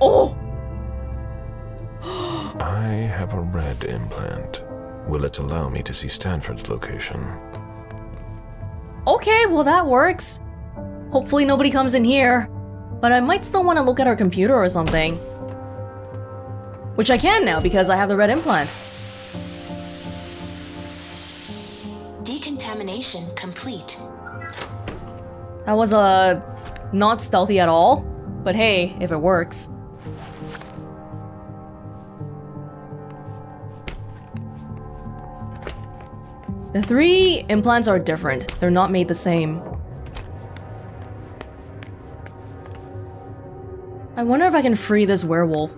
Oh! I have a red implant. Will it allow me to see Stanford's location? Okay, well that works. Hopefully nobody comes in here. But I might still want to look at her computer or something. Which I can now because I have the red implant. Decontamination complete. That was not stealthy at all. But hey, if it works. The 3 implants are different. They're not made the same. I wonder if I can free this werewolf.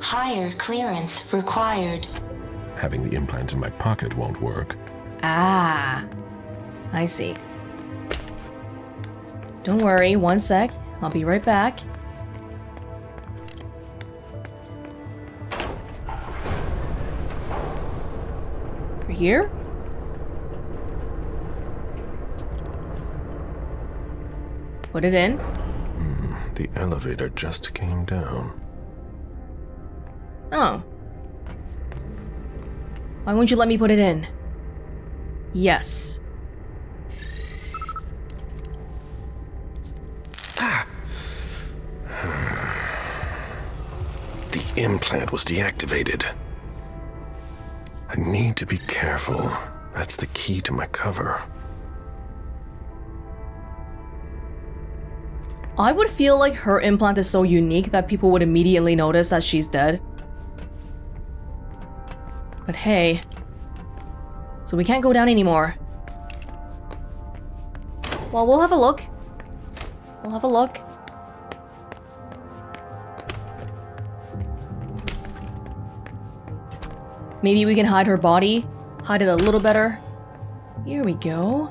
Higher clearance required. Having the implant in my pocket won't work. Ah, I see. Don't worry, one sec. I'll be right back. We're here? Put it in. The elevator just came down. Oh. Why won't you let me put it in? Yes. The implant was deactivated. I need to be careful. That's the key to my cover. I would feel like her implant is so unique that people would immediately notice that she's dead. But hey. So we can't go down anymore. Well, we'll have a look. We'll have a look. Maybe we can hide her body. Hide it a little better. Here we go.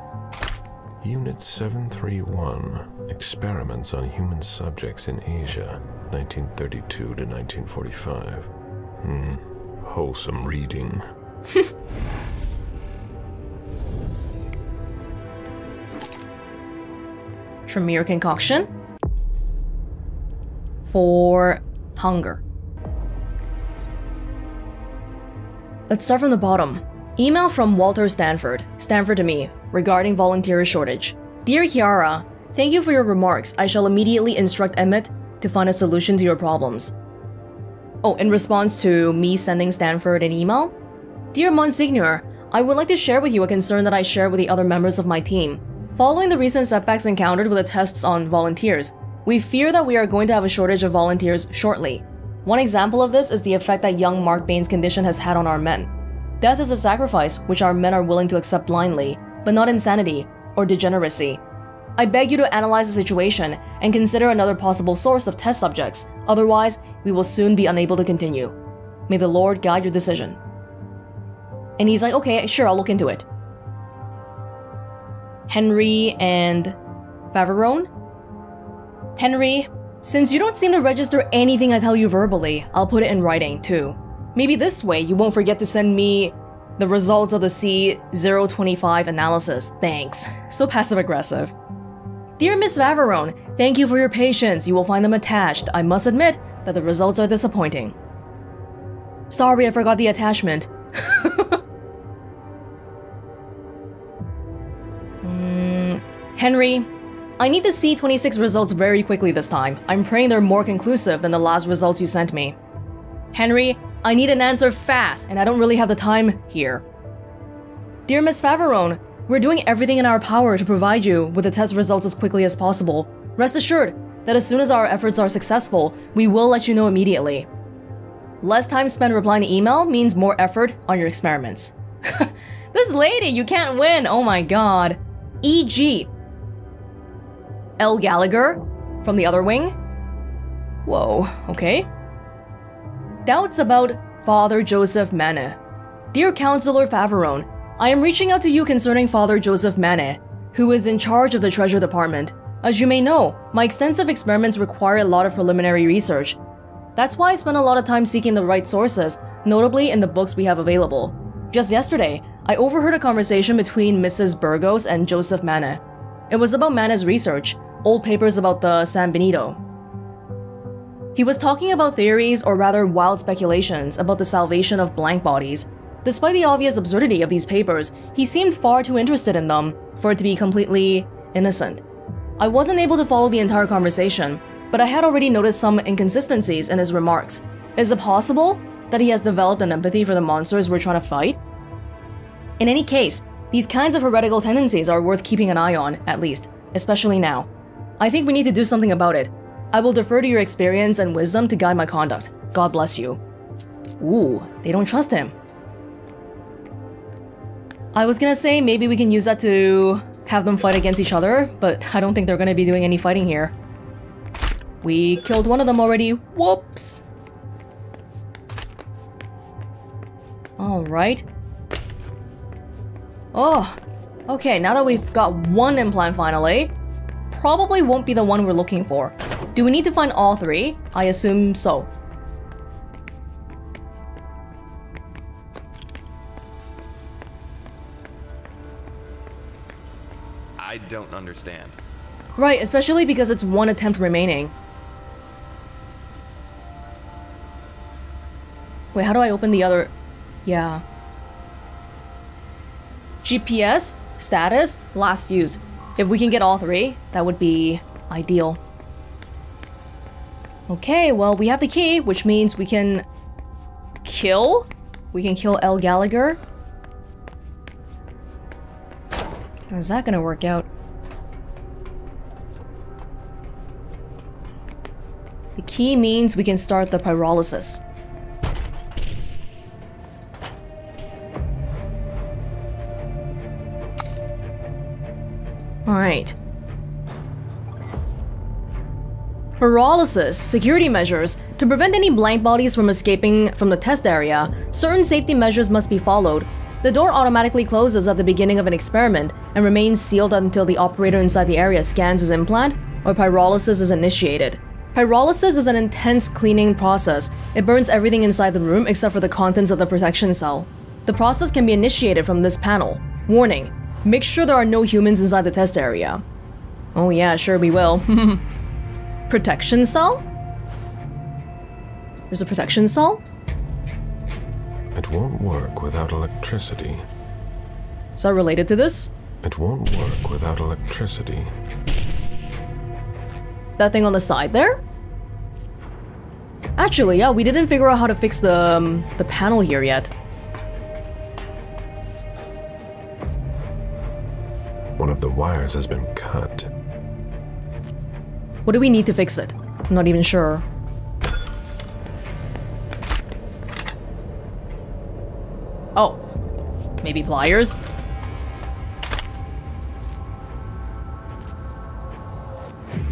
Unit 731. Experiments on human subjects in Asia, 1932 to 1945. Wholesome reading. Tremere concoction. For hunger. Let's start from the bottom. Email from Walter Stanford. Stanford to me, regarding volunteer shortage. Dear Kiara, thank you for your remarks. I shall immediately instruct Emmett to find a solution to your problems. Oh, in response to me sending Stanford an email? Dear Monsignor, I would like to share with you a concern that I share with the other members of my team. Following the recent setbacks encountered with the tests on volunteers, we fear that we are going to have a shortage of volunteers shortly. One example of this is the effect that young Mark Bain's condition has had on our men. Death is a sacrifice which our men are willing to accept blindly, but not insanity or degeneracy. I beg you to analyze the situation and consider another possible source of test subjects, otherwise we will soon be unable to continue. May the Lord guide your decision. And he's like, okay, sure, I'll look into it. Henry and Faverone? Henry, since you don't seem to register anything I tell you verbally, I'll put it in writing too. Maybe this way you won't forget to send me the results of the C025 analysis. Thanks. So passive-aggressive. Dear Miss Faverone, thank you for your patience. You will find them attached. I must admit that the results are disappointing. Sorry, I forgot the attachment. Henry, I need the C26 results very quickly this time. I'm praying they're more conclusive than the last results you sent me. Henry, I need an answer fast, and I don't really have the time here. Dear Miss Faverone, we're doing everything in our power to provide you with the test results as quickly as possible. Rest assured that as soon as our efforts are successful, we will let you know immediately. Less time spent replying to email means more effort on your experiments. This lady, you can't win! Oh my god. E.g. Elle Gallagher from the other wing? Whoa, okay. Doubts about Father Joseph Manneh. Dear Counselor Faverone, I am reaching out to you concerning Father Joseph Manneh, who is in charge of the Treasure Department. As you may know, my extensive experiments require a lot of preliminary research. That's why I spent a lot of time seeking the right sources, notably in the books we have available. Just yesterday, I overheard a conversation between Mrs. Burgos and Joseph Manneh. It was about Manneh's research, old papers about the San Benito. He was talking about theories, or rather wild speculations, about the salvation of blank bodies. Despite the obvious absurdity of these papers, he seemed far too interested in them for it to be completely innocent. I wasn't able to follow the entire conversation, but I had already noticed some inconsistencies in his remarks. Is it possible that he has developed an empathy for the monsters we're trying to fight? In any case, these kinds of heretical tendencies are worth keeping an eye on, at least, especially now. I think we need to do something about it. I will defer to your experience and wisdom to guide my conduct. God bless you. Ooh, they don't trust him. I was gonna say maybe we can use that to have them fight against each other, but I don't think they're gonna be doing any fighting here. We killed one of them already. Whoops. Alright. Oh, okay, now that we've got one implant finally, probably won't be the one we're looking for. Do we need to find all three? I assume so. I don't understand. Right, especially because it's one attempt remaining. Wait, how do I open the other? Yeah. GPS, status, last used. If we can get all three, that would be ideal. Okay, well, we have the key, which means we can kill? We can kill Elle Gallagher. How's that gonna work out? The key means we can start the pyrolysis. Alright. Pyrolysis, security measures. To prevent any blank bodies from escaping from the test area, certain safety measures must be followed. The door automatically closes at the beginning of an experiment and remains sealed until the operator inside the area scans his implant or pyrolysis is initiated. Pyrolysis is an intense cleaning process. It burns everything inside the room except for the contents of the protection cell. The process can be initiated from this panel. Warning: make sure there are no humans inside the test area. Oh yeah, sure we will. Protection cell? There's a protection cell? It won't work without electricity. Is that related to this? It won't work without electricity. That thing on the side there? Actually, yeah, we didn't figure out how to fix the panel here yet. One of the wires has been cut. What do we need to fix it? I'm not even sure. Oh, maybe pliers?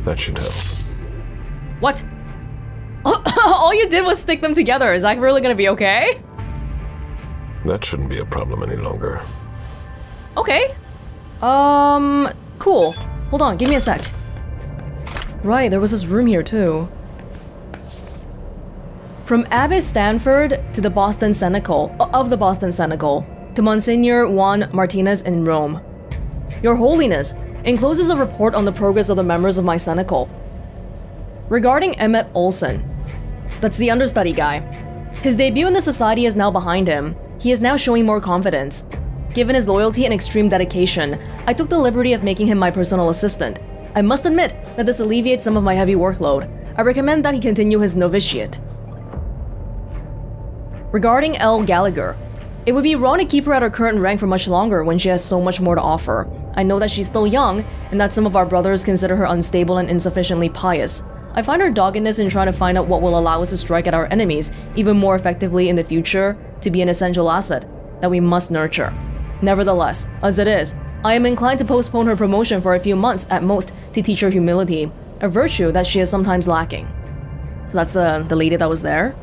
That should help. What? All you did was stick them together. Is that really gonna be okay? That shouldn't be a problem any longer. Okay. Cool. Hold on, give me a sec. Right, there was this room here too. From Abbe Stanford to the Boston Cenacle, of the Boston Cenacle, to Monsignor Juan Martinez in Rome. Your Holiness encloses a report on the progress of the members of my cenacle. Regarding Emmett Olson, that's the understudy guy. His debut in the society is now behind him. He is now showing more confidence. Given his loyalty and extreme dedication, I took the liberty of making him my personal assistant. I must admit that this alleviates some of my heavy workload. I recommend that he continue his novitiate. Regarding Elle Gallagher, it would be wrong to keep her at her current rank for much longer when she has so much more to offer. I know that she's still young, and that some of our brothers consider her unstable and insufficiently pious. I find her doggedness in trying to find out what will allow us to strike at our enemies even more effectively in the future to be an essential asset that we must nurture. Nevertheless, as it is, I am inclined to postpone her promotion for a few months at most to teach her humility, a virtue that she is sometimes lacking. So that's the lady that was there.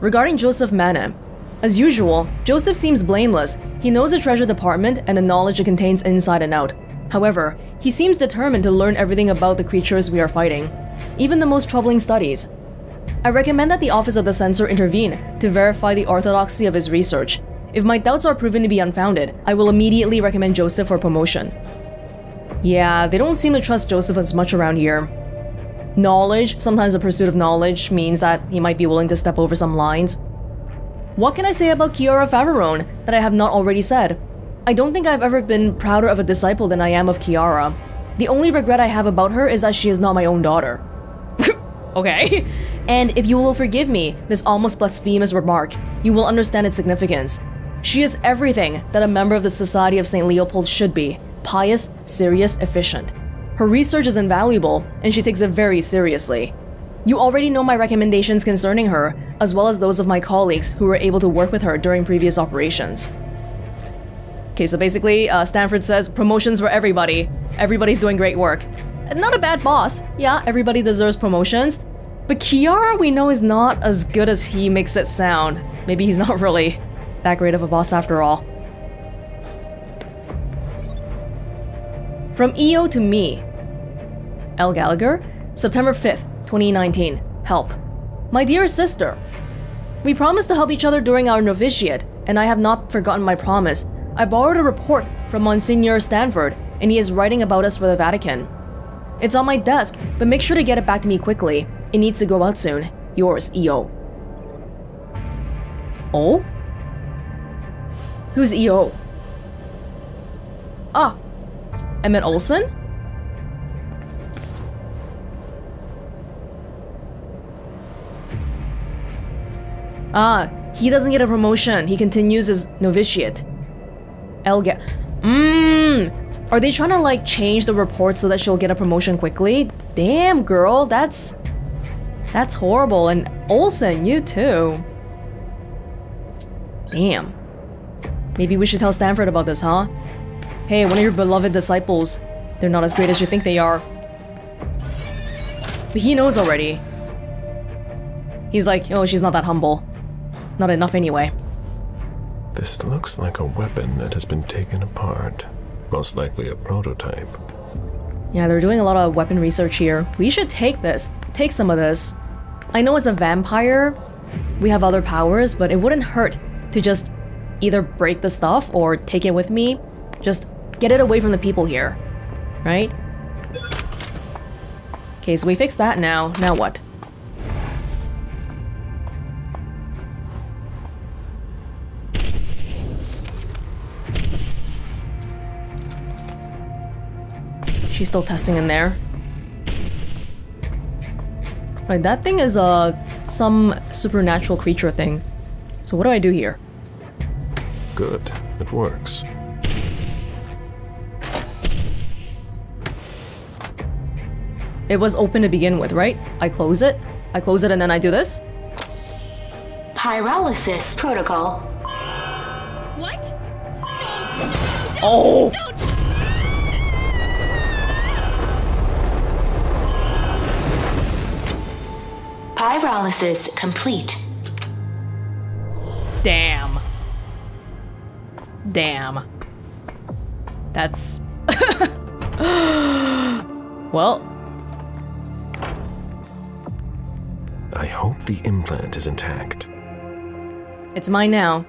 Regarding Joseph Manneh, as usual, Joseph seems blameless. He knows the treasure department and the knowledge it contains inside and out. However, he seems determined to learn everything about the creatures we are fighting, even the most troubling studies. I recommend that the Office of the Censor intervene to verify the orthodoxy of his research. If my doubts are proven to be unfounded, I will immediately recommend Joseph for promotion. Yeah, they don't seem to trust Joseph as much around here. Knowledge, sometimes the pursuit of knowledge means that he might be willing to step over some lines. What can I say about Kiara Favarone that I have not already said? I don't think I've ever been prouder of a disciple than I am of Kiara. The only regret I have about her is that she is not my own daughter. Okay. And if you will forgive me this almost blasphemous remark, you will understand its significance. She is everything that a member of the Society of St. Leopold should be: pious, serious, efficient. Her research is invaluable, and she takes it very seriously. You already know my recommendations concerning her, as well as those of my colleagues who were able to work with her during previous operations. Okay, so basically, Stanford says promotions for everybody. Everybody's doing great work. Not a bad boss. Yeah, everybody deserves promotions. But Kiara, we know, is not as good as he makes it sound. Maybe he's not really that great of a boss after all. From EO to me. Elle Gallagher, September 5th, 2019. Help. My dear sister, we promised to help each other during our novitiate, and I have not forgotten my promise. I borrowed a report from Monsignor Stanford, and he is writing about us for the Vatican. It's on my desk, but make sure to get it back to me quickly. It needs to go out soon. Yours, EO. Oh? Who's EO? Ah, Emmett Olsen? Ah, he doesn't get a promotion. He continues his novitiate. Are they trying to like change the report so that she'll get a promotion quickly? Damn, girl, that's horrible. And Olsen, you too. Damn. Maybe we should tell Stanford about this, huh? Hey, one of your beloved disciples. They're not as great as you think they are. But he knows already. He's like, oh, she's not that humble. Not enough anyway. This looks like a weapon that has been taken apart. Most likely a prototype. Yeah, they're doing a lot of weapon research here. We should take this. Take some of this. I know it's a vampire. We have other powers, but it wouldn't hurt to just either break the stuff or take it with me. Just get it away from the people here. Right? Okay, so we fixed that now. Now what? She's still testing in there. Right, that thing is some supernatural creature thing. So what do I do here? Good, it works. It was open to begin with, right? I close it and then I do this? Pyrolysis protocol. What? Oh! Don't! Pyrolysis complete. Damn. Damn. That's... Well... I hope the implant is intact. It's mine now.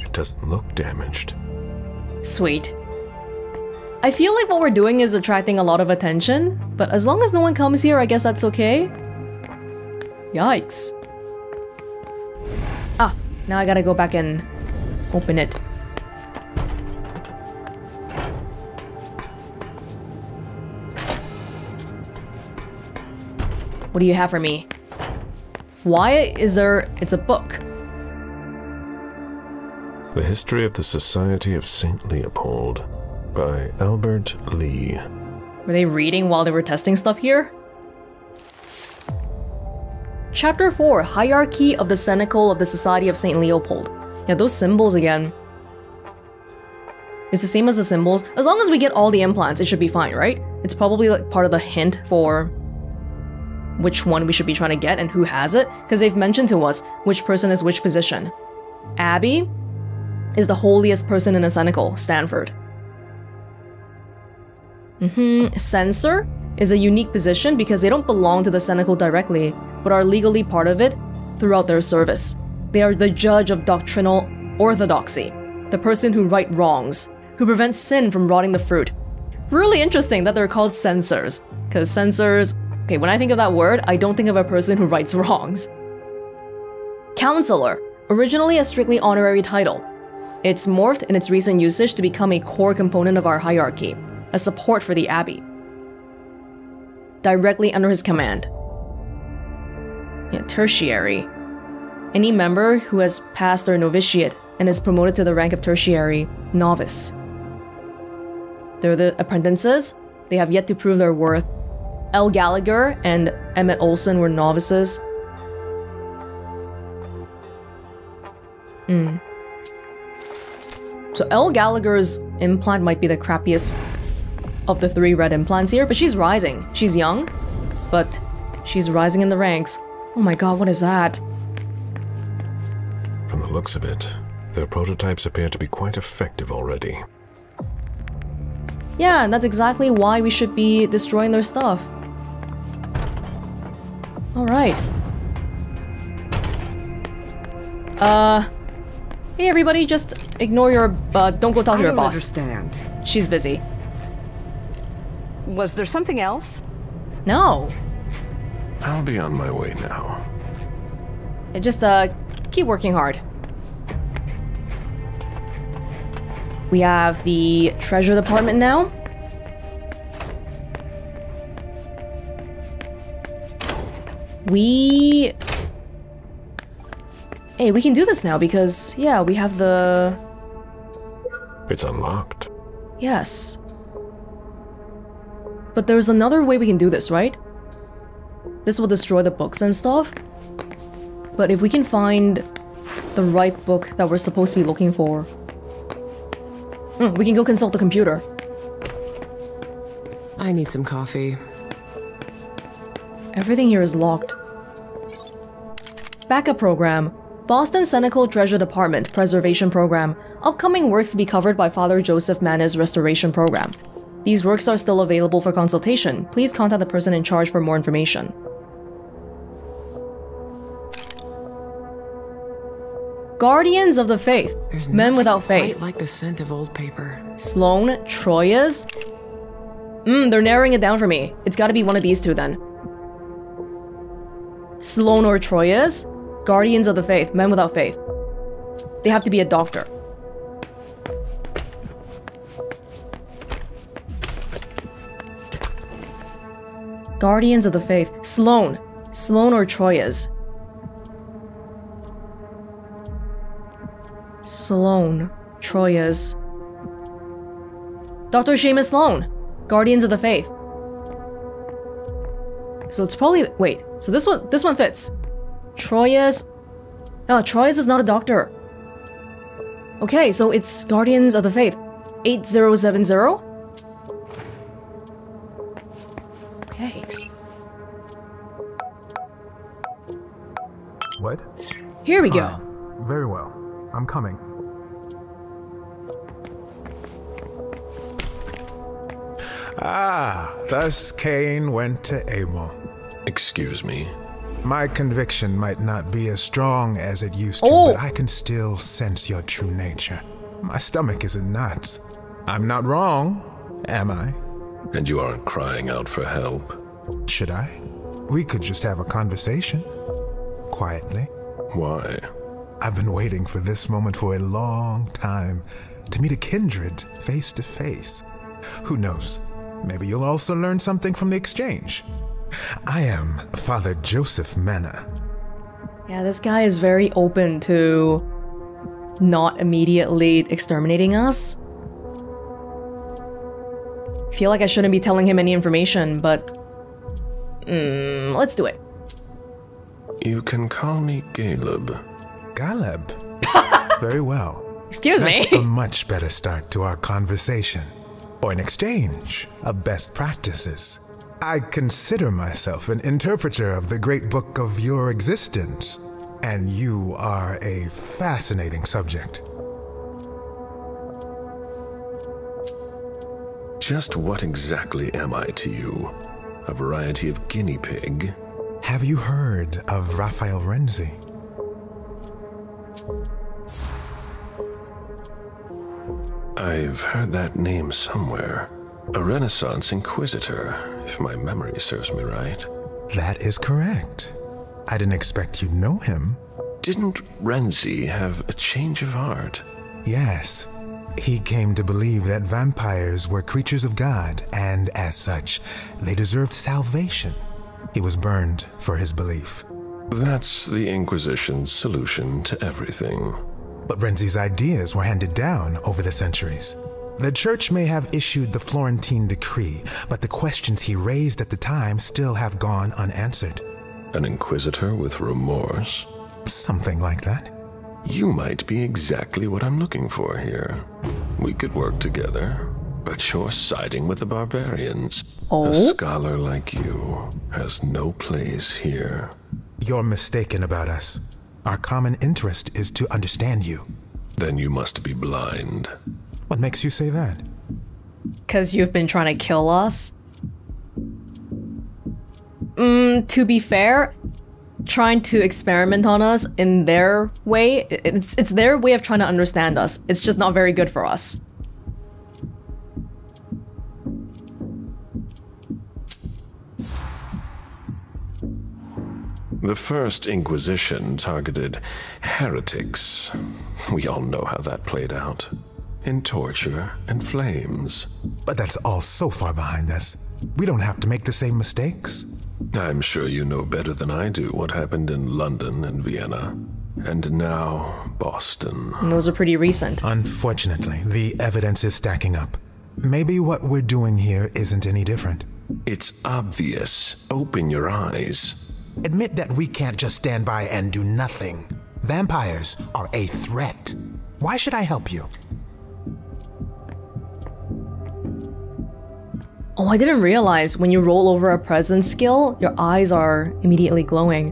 It doesn't look damaged. Sweet. I feel like what we're doing is attracting a lot of attention, but as long as no one comes here, I guess that's okay. Yikes. Ah, now I gotta go back and open it. What do you have for me? Why is there... It's a book. The History of the Society of St. Leopold by Albert Lee. Were they reading while they were testing stuff here? Chapter 4, Hierarchy of the Cenacle of the Society of St. Leopold. Yeah, those symbols again. It's the same as the symbols. As long as we get all the implants, it should be fine, right? It's probably like part of the hint for which one we should be trying to get and who has it, because they've mentioned to us which person is which position. Abby is the holiest person in a cenacle, Stanford. Censor is a unique position because they don't belong to the cenacle directly, but are legally part of it throughout their service. They are the judge of doctrinal orthodoxy, the person who right wrongs, who prevents sin from rotting the fruit. Really interesting that they're called censors. Because censors... Okay, when I think of that word, I don't think of a person who rights wrongs. Counselor. Originally a strictly honorary title. It's morphed in its recent usage to become a core component of our hierarchy. A support for the Abbey. Directly under his command. Yeah, tertiary. Any member who has passed their novitiate and is promoted to the rank of tertiary novice. They're the apprentices. They have yet to prove their worth. Elle Gallagher and Emmett Olsen were novices. So Elle Gallagher's implant might be the crappiest of the 3 red implants here, but she's rising. She's young, but she's rising in the ranks. Oh my god, what is that? From the looks of it, their prototypes appear to be quite effective already. Yeah, and that's exactly why we should be destroying their stuff. Alright. Hey everybody, just ignore your, don't go talk to your boss. I don't understand. She's busy. Was there something else? No. I'll be on my way now. Just, keep working hard. We have the treasure department now. Hey, we can do this now because, yeah, we have the... It's unlocked. Yes. But there's another way we can do this, right? This will destroy the books and stuff. But if we can find the right book that we're supposed to be looking for... we can go consult the computer. I need some coffee. Everything here is locked. Backup program. Boston Senecal Treasure Department Preservation Program. Upcoming works to be covered by Father Joseph Manneh's Restoration Program. These works are still available for consultation. Please contact the person in charge for more information. Guardians of the Faith. There's Men Without Faith. Quite like the scent of old paper. Sloan, Troyes. They're narrowing it down for me. It's gotta be one of these two then. Sloan or Troyes. Guardians of the Faith. Men Without Faith. They have to be a doctor. Guardians of the Faith. Sloan. Sloan or Troyes. Sloan. Troyes. Dr. Seamus Sloan. Guardians of the Faith. So it's probably... Wait. So this one fits. Troyes... Oh, Troyes is not a doctor. Okay, so it's Guardians of the Faith. 8070? Okay. What? Here we go. Very well. I'm coming. Ah, thus Cain went to Abel. Excuse me. My conviction might not be as strong as it used to, but I can still sense your true nature. My stomach is in knots. I'm not wrong, am I? And you aren't crying out for help? Should I? We could just have a conversation. Quietly. Why? I've been waiting for this moment for a long time. To meet a kindred face to face. Who knows? Maybe you'll also learn something from the exchange. I am Father Joseph Manneh. Yeah, this guy is very open to not immediately exterminating us. Feel like I shouldn't be telling him any information, but... let's do it. You can call me Galeb. Galeb? Very well. Excuse me. That's a much better start to our conversation. Or an exchange of best practices. I consider myself an interpreter of the great book of your existence, and you are a fascinating subject. Just what exactly am I to you? A variety of guinea pig? Have you heard of Raphael Renzi? I've heard that name somewhere. A Renaissance Inquisitor, if my memory serves me right. That is correct. I didn't expect you'd know him. Didn't Renzi have a change of heart? Yes. He came to believe that vampires were creatures of God, and as such, they deserved salvation. He was burned for his belief. That's the Inquisition's solution to everything. But Renzi's ideas were handed down over the centuries. The church may have issued the Florentine decree, but the questions he raised at the time still have gone unanswered. An Inquisitor with remorse? Something like that. You might be exactly what I'm looking for here. We could work together, but you're siding with the barbarians. Oh? A scholar like you has no place here. You're mistaken about us. Our common interest is to understand you. Then you must be blind. What makes you say that? Because you've been trying to kill us? To be fair, trying to experiment on us in their way, it's their way of trying to understand us. It's just not very good for us. The First Inquisition targeted heretics. We all know how that played out. In torture and flames. But that's all so far behind us. We don't have to make the same mistakes. I'm sure you know better than I do what happened in London and Vienna. And now, Boston. And those are pretty recent. Unfortunately, the evidence is stacking up. Maybe what we're doing here isn't any different. It's obvious. Open your eyes. Admit that we can't just stand by and do nothing. Vampires are a threat. Why should I help you? Oh, I didn't realize when you roll over a presence skill, your eyes are immediately glowing.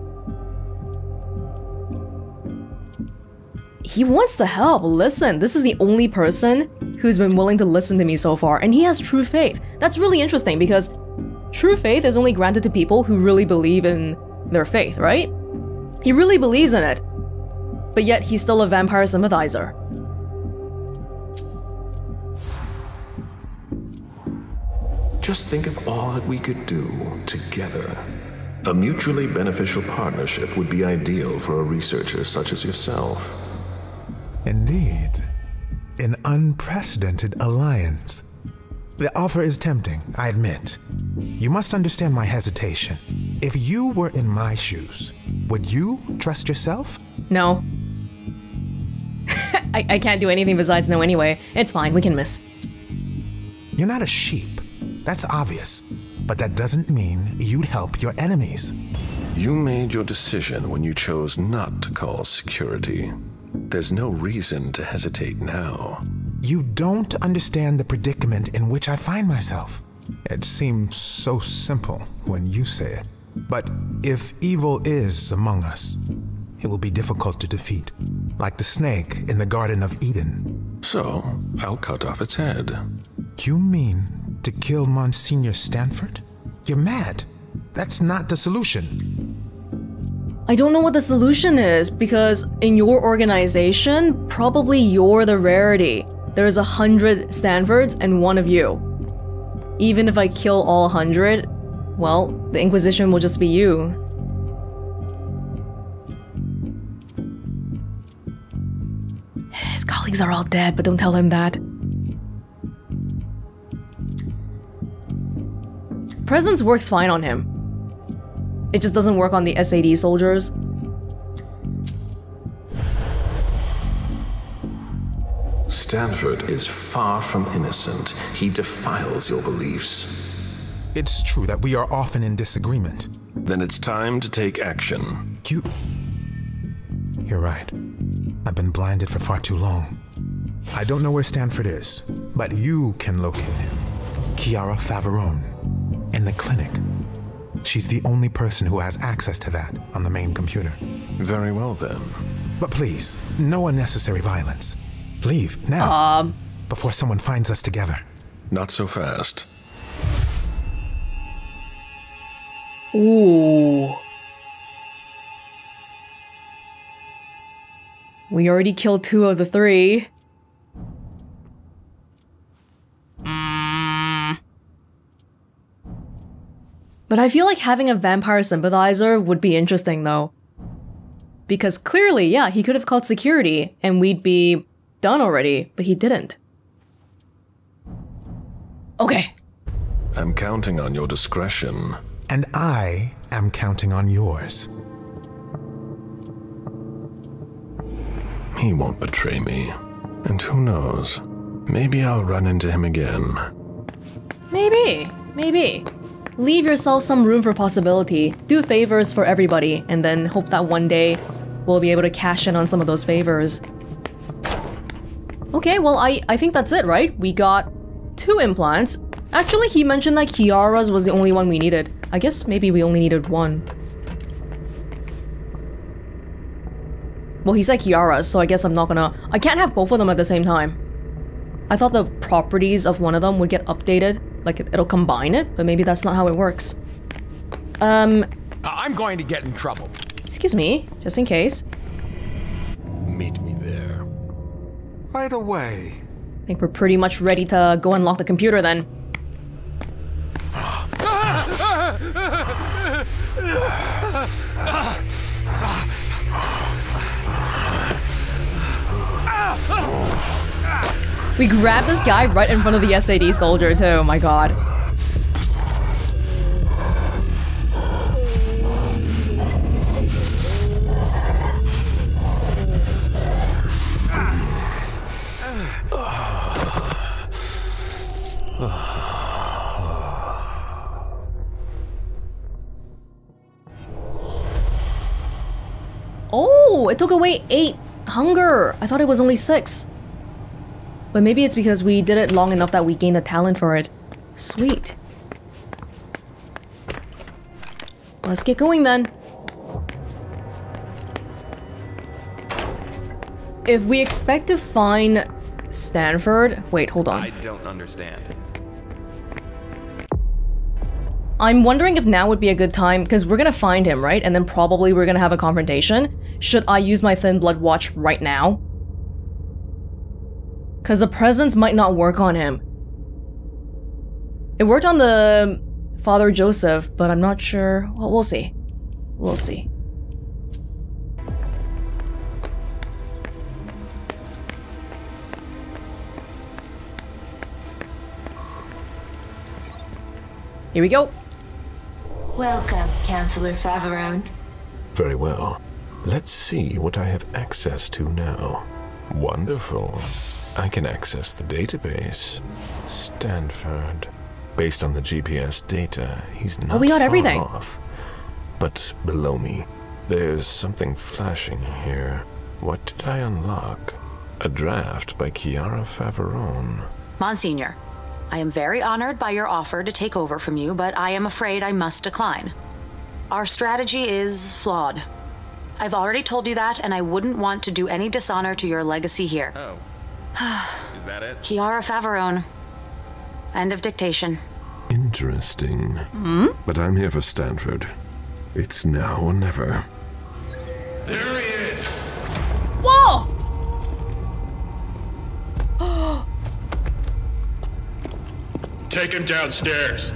He wants to help. Listen, this is the only person who's been willing to listen to me so far, and he has true faith. That's really interesting because true faith is only granted to people who really believe in their faith, right? He really believes in it, but yet he's still a vampire sympathizer. Just think of all that we could do together. A mutually beneficial partnership would be ideal for a researcher such as yourself. Indeed. An unprecedented alliance. The offer is tempting, I admit. You must understand my hesitation. If you were in my shoes, would you trust yourself? No. I can't do anything besides no anyway. It's fine, we can miss. You're not a sheep. That's obvious. But that doesn't mean you'd help your enemies. You made your decision when you chose not to call security. There's no reason to hesitate now. You don't understand the predicament in which I find myself. It seems so simple when you say it. But if evil is among us, it will be difficult to defeat, like the snake in the Garden of Eden. So, I'll cut off its head. You mean to kill Monsignor Stanford? You're mad. That's not the solution. I don't know what the solution is, because in your organization, probably you're the rarity. There's 100 Stanfords and one of you. Even if I kill all 100, well, the Inquisition will just be you. His colleagues are all dead, but don't tell him that. Presence works fine on him. It just doesn't work on the SAD soldiers. Stanford is far from innocent. He defiles your beliefs. It's true that we are often in disagreement. Then it's time to take action. You're right. I've been blinded for far too long. I don't know where Stanford is, but you can locate him. Chiara Favarone, in the clinic. She's the only person who has access to that on the main computer. Very well then. But please, no unnecessary violence. Leave now, before someone finds us together. Not so fast. Ooh. We already killed 2 of the 3. But I feel like having a vampire sympathizer would be interesting though. Because clearly, yeah, he could have called security and we'd be done already, but he didn't. Okay. I'm counting on your discretion. And I am counting on yours. He won't betray me. And who knows? Maybe I'll run into him again. Maybe. Leave yourself some room for possibility. Do favors for everybody, and then hope that one day we'll be able to cash in on some of those favors. Okay, well, I think that's it, right? We got 2 implants. Actually, he mentioned that Kiara's was the only one we needed. I guess maybe we only needed 1. Well, he said Kiara's, so I guess I can't have both of them at the same time. I thought the properties of one of them would get updated, like it'll combine it, but maybe that's not how it works. I'm going to get in trouble. Excuse me, just in case. Meet me there. Right away. I think we're pretty much ready to go unlock the computer then. We grabbed this guy right in front of the SAD soldier too, oh my god. Oh, it took away 8 hunger. I thought it was only 6. But maybe it's because we did it long enough that we gained a talent for it. Sweet. Let's get going then. If we expect to find Stanford... Wait, hold on. I don't understand. I'm wondering if now would be a good time, because we're gonna find him, right? And then probably we're gonna have a confrontation. Should I use my Thin Blood Watch right now? Because the presence might not work on him. It worked on the Father Joseph, but I'm not sure. Well, we'll see. We'll see. Here we go. Welcome, Counselor Faverone. Very well. Let's see what I have access to now. Wonderful. I can access the database. Stanford. Based on the GPS data, he's not we got far everything. off. But below me, there's something flashing here. What did I unlock? A draft by Chiara Faverone. Monsignor, I am very honored by your offer to take over from you, but I am afraid I must decline. Our strategy is flawed. I've already told you that, and I wouldn't want to do any dishonor to your legacy here. Oh. Is that it? Chiara Faverone. End of dictation. Interesting. But I'm here for Stanford. It's now or never. There he is. Whoa! Take him downstairs.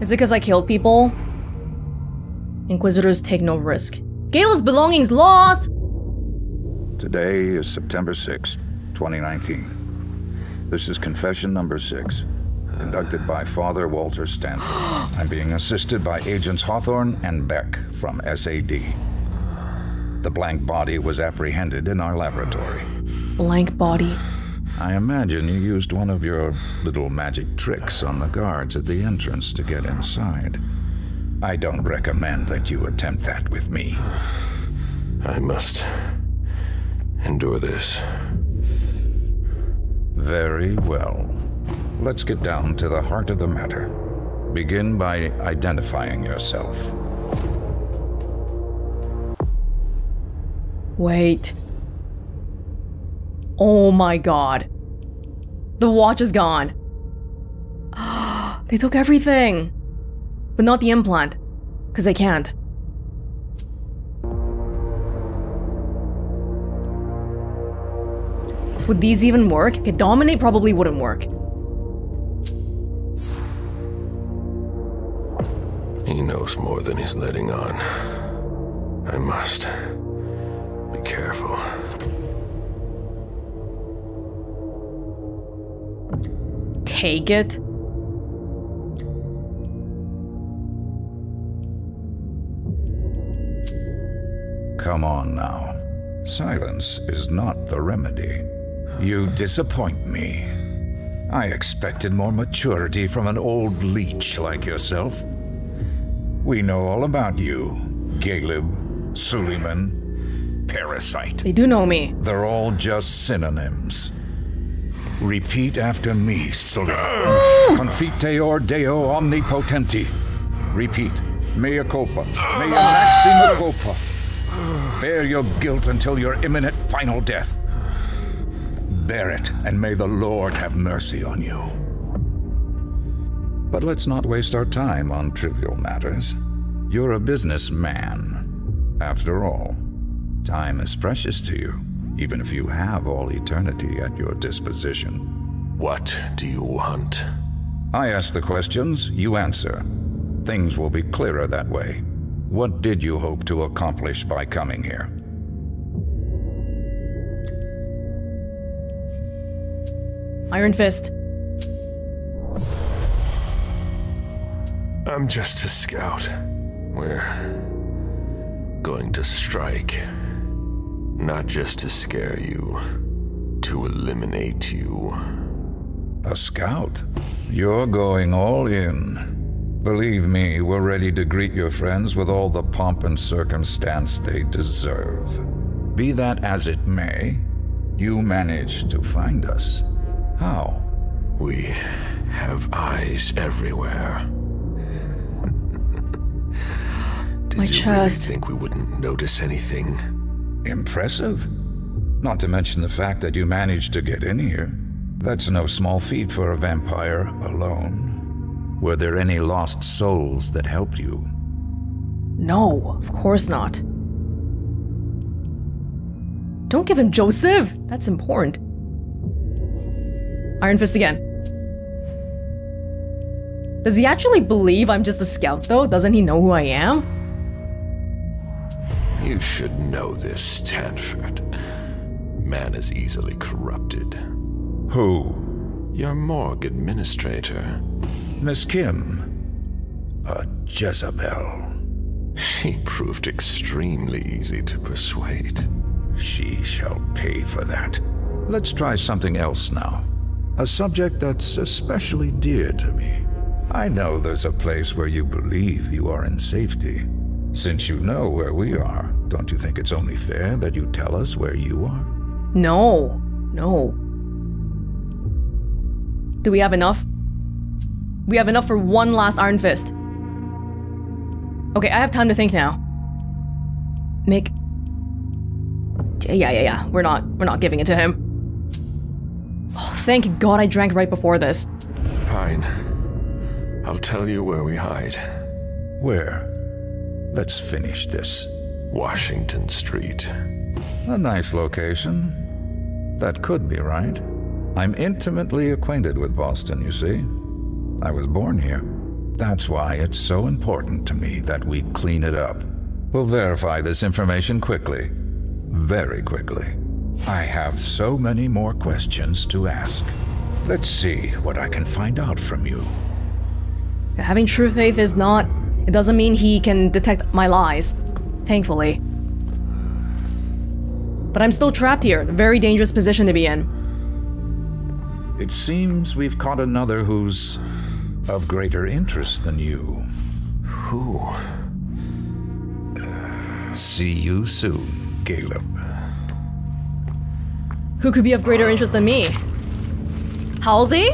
Is it because I killed people? Inquisitors take no risk. Gala's belongings lost! Today is September 6th, 2019. This is confession number 6, conducted by Father Walter Stanford. I'm being assisted by Agents Hawthorne and Beck from SAD. The blank body was apprehended in our laboratory. Blank body. I imagine you used one of your little magic tricks on the guards at the entrance to get inside. I don't recommend that you attempt that with me. I must endure this. Very well. Let's get down to the heart of the matter. Begin by identifying yourself. Wait. Oh my god. The watch is gone. They took everything. But not the implant. Because they can't. Would these even work? Okay, Dominate probably wouldn't work. He knows more than he's letting on. I must be careful. Take it. Come on now. Silence is not the remedy. You disappoint me. I expected more maturity from an old leech like yourself. We know all about you, Galeb, Suleiman, Parasite. They do know me. They're all just synonyms. Repeat after me, Suleiman. Confiteor Deo omnipotenti. Repeat. Mea culpa. Mea maxima culpa. Bear your guilt until your imminent final death. Bear it, and may the Lord have mercy on you. But let's not waste our time on trivial matters. You're a businessman. After all, time is precious to you, even if you have all eternity at your disposition. What do you want? I ask the questions, you answer. Things will be clearer that way. What did you hope to accomplish by coming here? Iron Fist. I'm just a scout. We're going to strike. Not just to scare you, to eliminate you. A scout? You're going all in. Believe me, we're ready to greet your friends with all the pomp and circumstance they deserve. Be that as it may, you managed to find us. How? We have eyes everywhere. Did My you chest. really think we wouldn't notice anything? Impressive. Not to mention the fact that you managed to get in here. That's no small feat for a vampire alone. Were there any lost souls that helped you? No, of course not. Don't give him Joseph! That's important. Iron Fist again. Does he actually believe I'm just a scout though? Doesn't he know who I am? You should know this, Stanford. Man is easily corrupted. Who? Your morgue administrator. Miss Kim. A Jezebel. She proved extremely easy to persuade. She shall pay for that. Let's try something else now. A subject that's especially dear to me. I know there's a place where you believe you are in safety. Since you know where we are, don't you think it's only fair that you tell us where you are? No. No. Do we have enough? We have enough for one last Iron Fist. Okay, I have time to think now. Mick. Yeah. We're not giving it to him. Oh, thank God I drank right before this. Fine. I'll tell you where we hide. Where? Let's finish this. Washington Street. A nice location. That could be right. I'm intimately acquainted with Boston, you see. I was born here. That's why it's so important to me that we clean it up. We'll verify this information quickly. Very quickly. I have so many more questions to ask. Let's see what I can find out from you. Having true faith is not... It doesn't mean he can detect my lies. Thankfully. But I'm still trapped here. A very dangerous position to be in. It seems we've caught another who's of greater interest than you. Who? See you soon, Galeb. Who could be of greater interest than me? Halsey?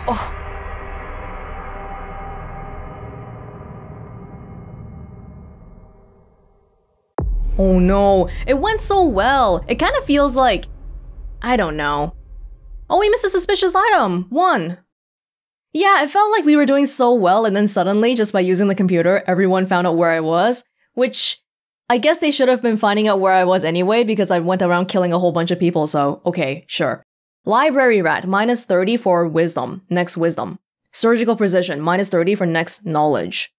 Oh. Oh no, it went so well. It kind of feels like... I don't know. Oh, we missed a suspicious item. 1. Yeah, it felt like we were doing so well and then suddenly, just by using the computer, everyone found out where I was. Which, I guess they should have been finding out where I was anyway because I went around killing a whole bunch of people, so okay, sure. Library rat, -30 for wisdom. Next wisdom. Surgical precision, minus 30 for next knowledge.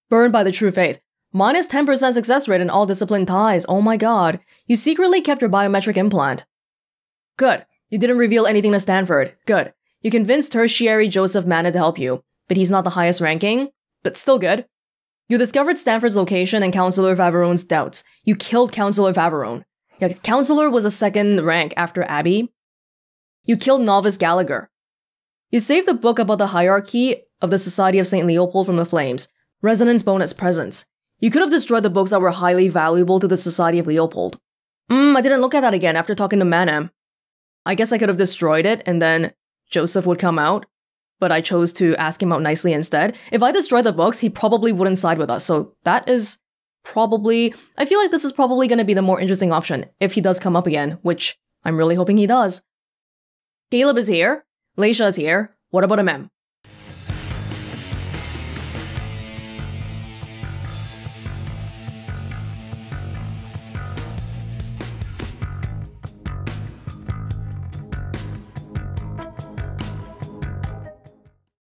Burned by the true faith, minus 10% success rate in all discipline ties. Oh my god. You secretly kept your biometric implant. Good. You didn't reveal anything to Stanford. Good. You convinced tertiary Joseph Manneh to help you, but he's not the highest ranking. But still good. You discovered Stanford's location and Counselor Faveron's doubts. You killed Counselor Faveron. Yeah, Counselor was a second rank after Abby. You killed Novice Gallagher. You saved the book about the hierarchy of the Society of St. Leopold from the flames. Resonance bonus presence. You could have destroyed the books that were highly valuable to the Society of Leopold. I didn't look at that again after talking to Manneh. I guess I could have destroyed it and then Joseph would come out, but I chose to ask him out nicely instead. If I destroyed the books, he probably wouldn't side with us, so that is probably... I feel like this is probably going to be the more interesting option if he does come up again, which I'm really hoping he does. Galeb is here. Leisha is here. What about MM?